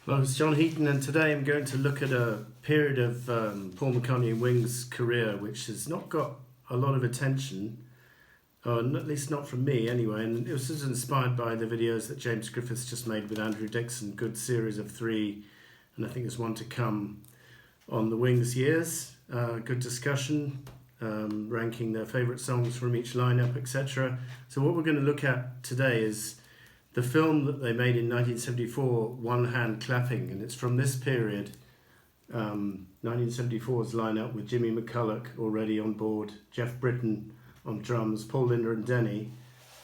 Well, it's John Heaton, and today I'm going to look at a period of Paul McCartney and Wings' career which has not got a lot of attention, or at least not from me anyway. And it was just inspired by the videos that James Griffiths just made with Andrew Dixon, good series of 3, and I think there's one to come on the Wings years. Good discussion, ranking their favourite songs from each lineup, etc. So what we're going to look at today is the film that they made in 1974, One Hand Clapping, and it's from this period, 1974's lineup with Jimmy McCulloch already on board, Jeff Britton on drums, Paul, Linda and Denny.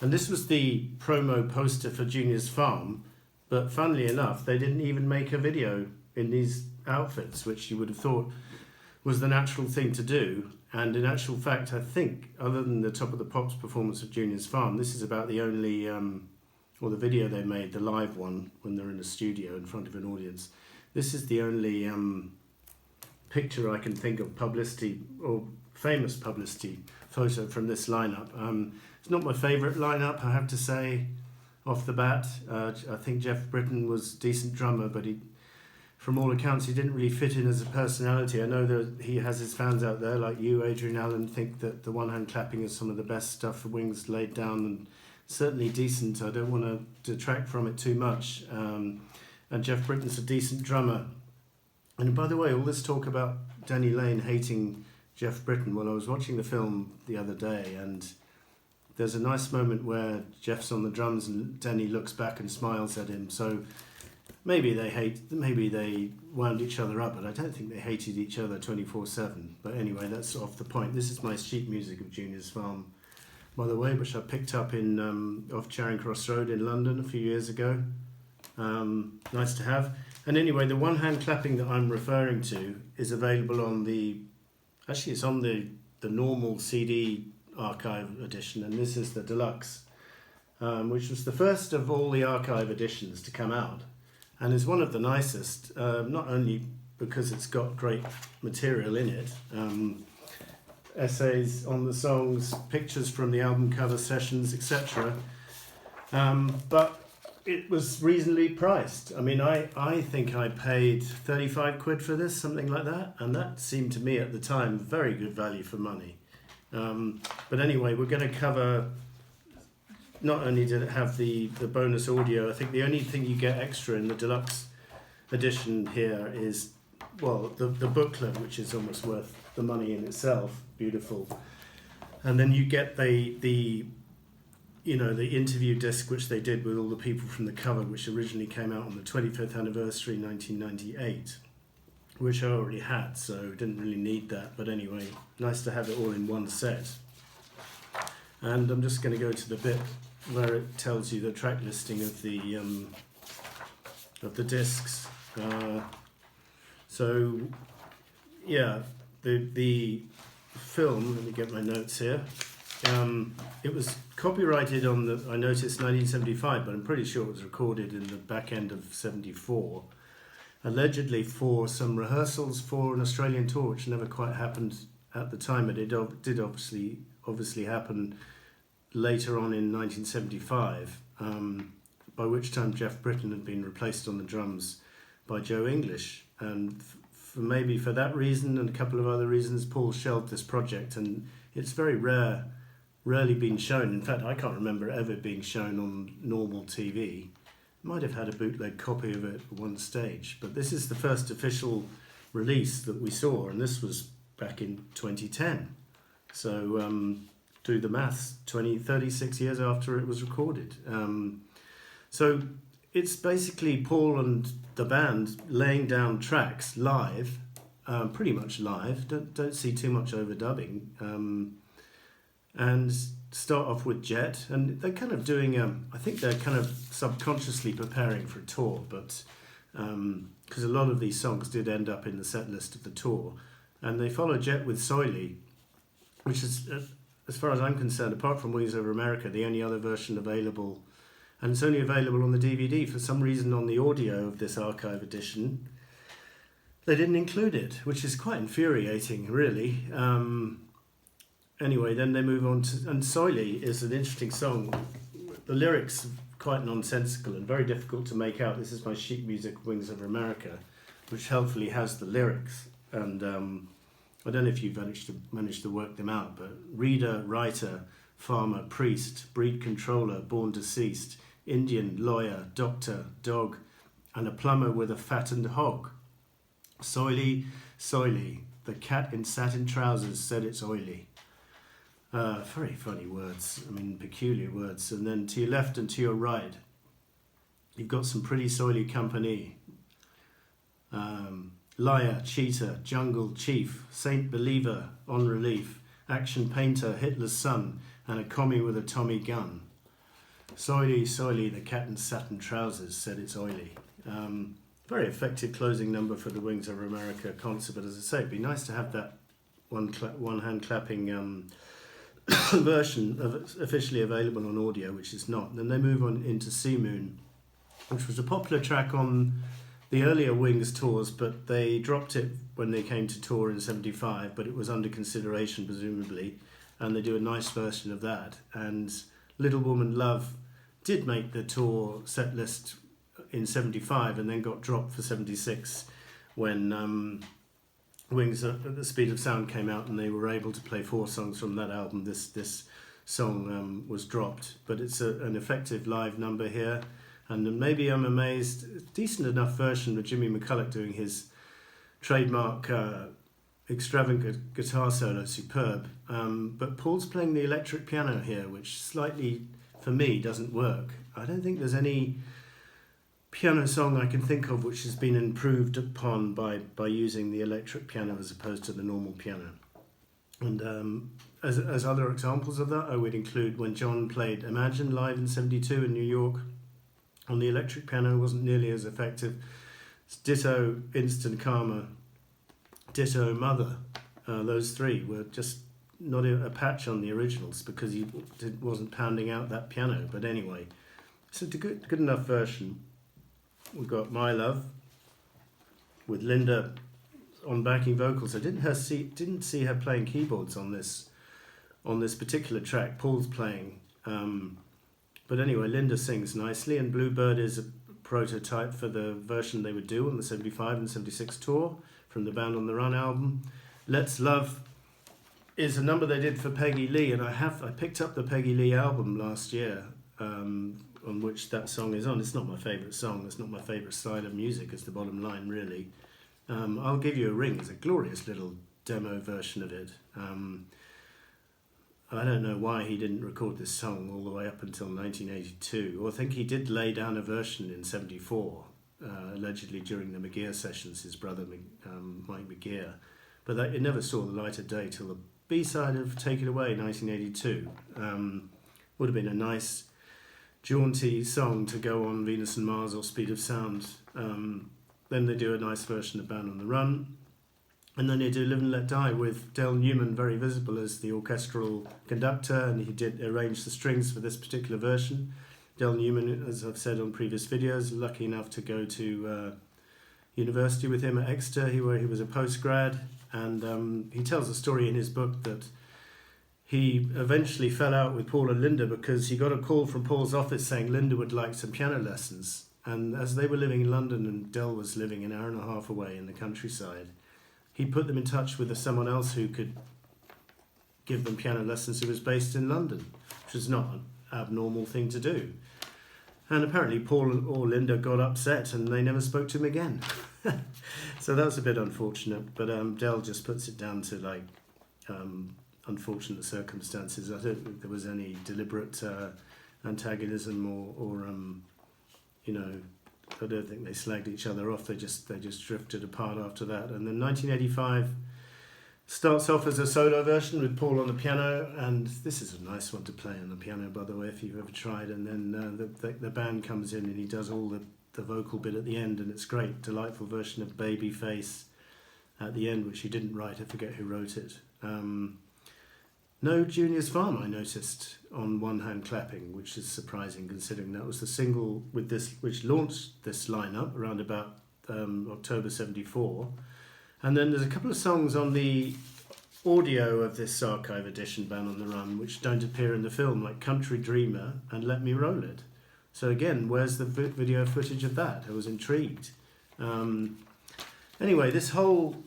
And this was the promo poster for Junior's Farm, but funnily enough, they didn't even make a video in these outfits, which you would have thought was the natural thing to do. And in actual fact, I think, other than the Top of the Pops performance of Junior's Farm, this is about the only... or the video they made, the live one, when they're in a studio in front of an audience. This is the only picture I can think of, publicity or famous publicity photo from this lineup. It's not my favourite lineup, I have to say, off the bat. I think Jeff Britton was a decent drummer, but from all accounts, he didn't really fit in as a personality. I know that he has his fans out there, like you, Adrian Allen, think that the One Hand Clapping is some of the best stuff Wings laid down, and certainly decent. I don't want to detract from it too much. And Jeff Britton's a decent drummer. And by the way, all this talk about Denny Laine hating Jeff Britton, well, I was watching the film the other day, and there's a nice moment where Jeff's on the drums and Denny looks back and smiles at him. So maybe they wound each other up, but I don't think they hated each other 24/7. But anyway, that's off the point. This is my sheet music of Junior's Farm, by the way, which I picked up in off Charing Cross Road in London a few years ago. Nice to have. And anyway, the One Hand Clapping that I'm referring to is available on it's on the normal CD archive edition, and this is the deluxe, which was the first of all the archive editions to come out, and is one of the nicest, not only because it's got great material in it, essays on the songs, pictures from the album cover sessions, etc. But it was reasonably priced. I mean, I think I paid 35 quid for this, something like that, and that seemed to me at the time very good value for money. But anyway, we're going to cover, not only did it have the bonus audio, I think the only thing you get extra in the deluxe edition here is, well, the booklet, which is almost worth the money in itself. Beautiful. And then you get the interview disc which they did with all the people from the cover, which originally came out on the 25th anniversary 1998, which I already had, so didn't really need that. But anyway, nice to have it all in one set. And I'm just going to go to the bit where it tells you the track listing of the discs. So yeah, the film, let me get my notes here, it was copyrighted on I noticed 1975, but I'm pretty sure it was recorded in the back end of 74, allegedly for some rehearsals for an Australian tour, which never quite happened at the time. It did obviously happen later on in 1975, by which time Jeff Britton had been replaced on the drums by Joe English, and maybe for that reason and a couple of other reasons, Paul shelved this project, and it's very rarely been shown. In fact, I can't remember it ever being shown on normal TV. Might have had a bootleg copy of it at one stage, but this is the first official release that we saw, and this was back in 2010. So do the maths, 36 years after it was recorded. So it's basically Paul and the band laying down tracks live, pretty much live, don't see too much overdubbing, and start off with Jet, and they're kind of doing, I think they're kind of subconsciously preparing for a tour, but because a lot of these songs did end up in the set list of the tour, and they follow Jet with Soily, which is, as far as I'm concerned, apart from Wings Over America, the only other version available. And it's only available on the DVD. For some reason, on the audio of this archive edition, they didn't include it, which is quite infuriating, really. Anyway, then they move on to... And Soily is an interesting song. The lyrics quite nonsensical and very difficult to make out. This is my sheet music, Wings Over America, which helpfully has the lyrics. And I don't know if you've managed to work them out, but reader, writer, farmer, priest, breed controller, born deceased, Indian, lawyer, doctor, dog, and a plumber with a fattened hog. Soily, soily, the cat in satin trousers said it's oily. Very funny words, peculiar words. And then to your left and to your right, you've got some pretty soily company. Liar, cheater, jungle chief, saint believer, on relief, action painter, Hitler's son, and a commie with a Tommy gun. Soily, soily, the cat in satin trousers said it's oily. Very effective closing number for the Wings Over America concert, but as I say, it'd be nice to have that one hand clapping version officially available on audio, which is not. Then they move on into Sea Moon, which was a popular track on the earlier Wings tours, but they dropped it when they came to tour in '75, but it was under consideration presumably, and they do a nice version of that. And Little Woman Love did make the tour set list in '75 and then got dropped for '76 when Wings at the Speed of Sound came out, and they were able to play 4 songs from that album. This song was dropped, but it's an effective live number here, and maybe I'm amazed. Decent enough version with Jimmy McCulloch doing his trademark extravagant guitar solo, superb. But Paul's playing the electric piano here, which slightly, for me, doesn't work. I don't think there's any piano song I can think of which has been improved upon by using the electric piano as opposed to the normal piano. And as other examples of that, I would include when John played Imagine live in '72 in New York on the electric piano. It wasn't nearly as effective. Ditto Instant Karma, ditto Mother. Those three were just not a patch on the originals because he wasn't pounding out that piano. But anyway, it's a good enough version. We've got My Love with Linda on backing vocals. I didn't see her playing keyboards on this particular track. Paul's playing, but anyway, Linda sings nicely, and Bluebird is a prototype for the version they would do on the '75 and '76 tour from the Band on the Run album. Let's Love is a number they did for Peggy Lee, and I picked up the Peggy Lee album last year. On which that song is on. It's not my favourite song, it's not my favourite style of music, is the bottom line really. I'll Give You a Ring is a glorious little demo version of it. I don't know why he didn't record this song all the way up until 1982. Or I think he did lay down a version in '74, allegedly during the McGear sessions, his brother Mike McGear. But it never saw the light of day till the B-side of Take It Away, 1982. Would have been a nice jaunty song to go on Venus and Mars or Speed of Sound. Then they do a nice version of Band on the Run, and then they do Live and Let Die with Del Newman very visible as the orchestral conductor, and he did arrange the strings for this particular version. Del Newman, as I've said on previous videos, lucky enough to go to university with him at Exeter, where he was a postgrad, and he tells a story in his book that he eventually fell out with Paul and Linda because he got a call from Paul's office saying Linda would like some piano lessons. And as they were living in London and Del was living an hour and a half away in the countryside, he put them in touch with someone else who could give them piano lessons who was based in London, which is not an abnormal thing to do. And apparently Paul or Linda got upset and they never spoke to him again. So that was a bit unfortunate, but Del just puts it down to unfortunate circumstances. I don't think there was any deliberate antagonism or I don't think they slagged each other off. They just drifted apart after that. And then 1985 starts off as a solo version with Paul on the piano, and this is a nice one to play on the piano, by the way, if you've ever tried. And then the band comes in and he does all the vocal bit at the end, and it's great, delightful version of Babyface at the end, which he didn't write. I forget who wrote it. No Junior's Farm, I noticed, on One Hand Clapping, which is surprising considering that was the single with this which launched this lineup around about October '74. And then there's a couple of songs on the audio of this archive edition, Band on the Run, which don't appear in the film, like Country Dreamer and Let Me Roll It. So again, where's the video footage of that? I was intrigued. Anyway, this whole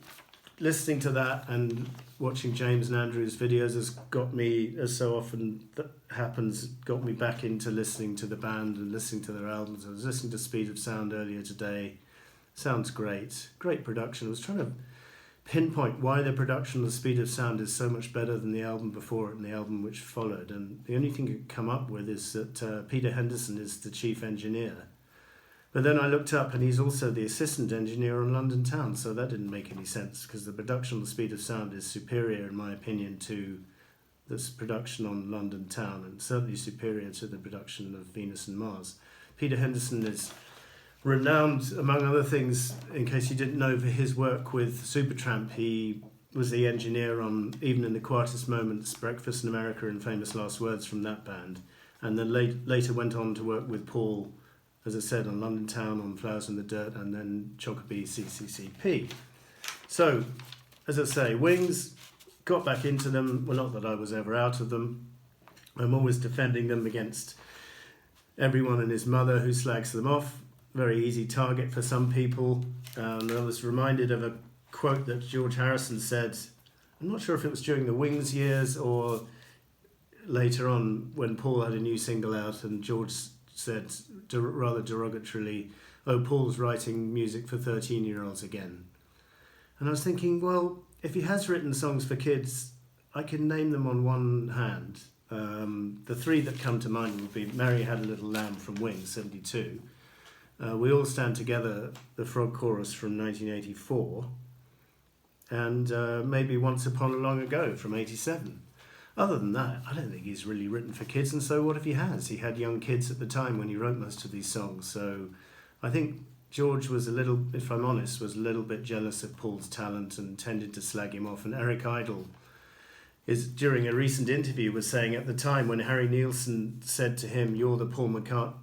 listening to that and watching James and Andrew's videos has got me, as so often happens, got me back into listening to the band and listening to their albums. I was listening to Speed of Sound earlier today. Sounds great. Great production. I was trying to pinpoint why the production of The Speed of Sound is so much better than the album before it and the album which followed. And the only thing I could come up with is that Peter Henderson is the chief engineer. But then I looked up and he's also the assistant engineer on London Town, so that didn't make any sense because the production on The Speed of Sound is superior, in my opinion, to this production on London Town, and certainly superior to the production of Venus and Mars. Peter Henderson is renowned, among other things, in case you didn't know, for his work with Supertramp. He was the engineer on Even in the Quietest Moments, Breakfast in America, and Famous Last Words from that band, and then later went on to work with Paul, as I said, on London Town, on Flowers in the Dirt, and then Chocobee CCCP. So, as I say, Wings, got back into them. Well, not that I was ever out of them. I'm always defending them against everyone and his mother who slags them off. Very easy target for some people. And I was reminded of a quote that George Harrison said. I'm not sure if it was during the Wings years or later on when Paul had a new single out, and George said rather derogatorily, "Oh, Paul's writing music for 13-year-olds again." And I was thinking, well, if he has written songs for kids, I can name them on one hand. The three that come to mind would be Mary Had a Little Lamb from Wings, 72. We All Stand Together, the Frog Chorus from 1984. And maybe Once Upon a Long Ago from 87. Other than that, I don't think he's really written for kids, and so what if he has? He had young kids at the time when he wrote most of these songs, so I think George was a little, if I'm honest, was a little bit jealous of Paul's talent and tended to slag him off. And Eric Idle is, during a recent interview, was saying at the time when Harry Nilsson said to him, you're the Paul McCartney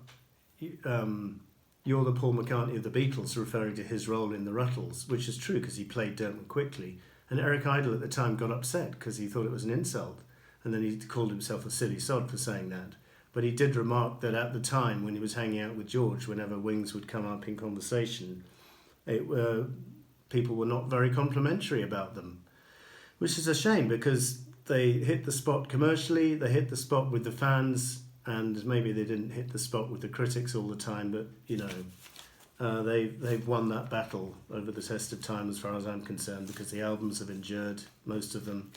of the Beatles, referring to his role in the Ruttles, which is true because he played Dirtman Quickly. And Eric Idle at the time got upset because he thought it was an insult. And then he called himself a silly sod for saying that. But he did remark that at the time, when he was hanging out with George, whenever Wings would come up in conversation, people were not very complimentary about them. Which is a shame, because they hit the spot commercially, they hit the spot with the fans, and maybe they didn't hit the spot with the critics all the time, but, you know, they've won that battle over the test of time as far as I'm concerned, because the albums have endured, most of them,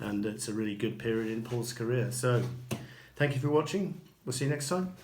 and it's a really good period in Paul's career. So, thank you for watching. We'll see you next time.